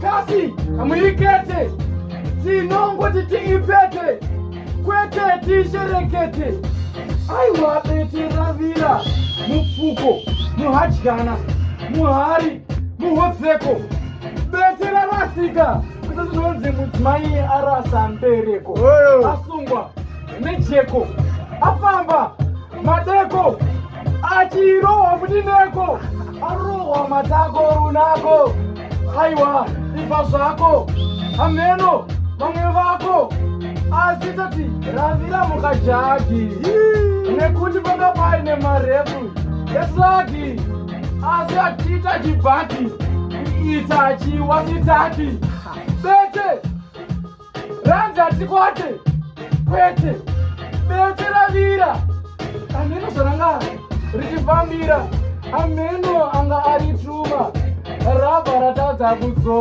kasi muikete tinongoti tiipete kwete tisherekete aiwa bete ravira mupfuko muhadyana muhari muhodzeko bete rarasika kuti tinonzi mudzimai arasa mbereko asungwa nejeko afamba madeko achirohwa mudineko arohwa matako runako aiwa ipa zvako ameno vamwe vako asi tati ravira mukajagi nekuti panga paine marefu eslagi asi achiita chibhaki ita chiwasitaki bete ranza tikwate kwete bete ravira ameno zvaranga richifambira ameno anga arituma rabva ratadza kudzoka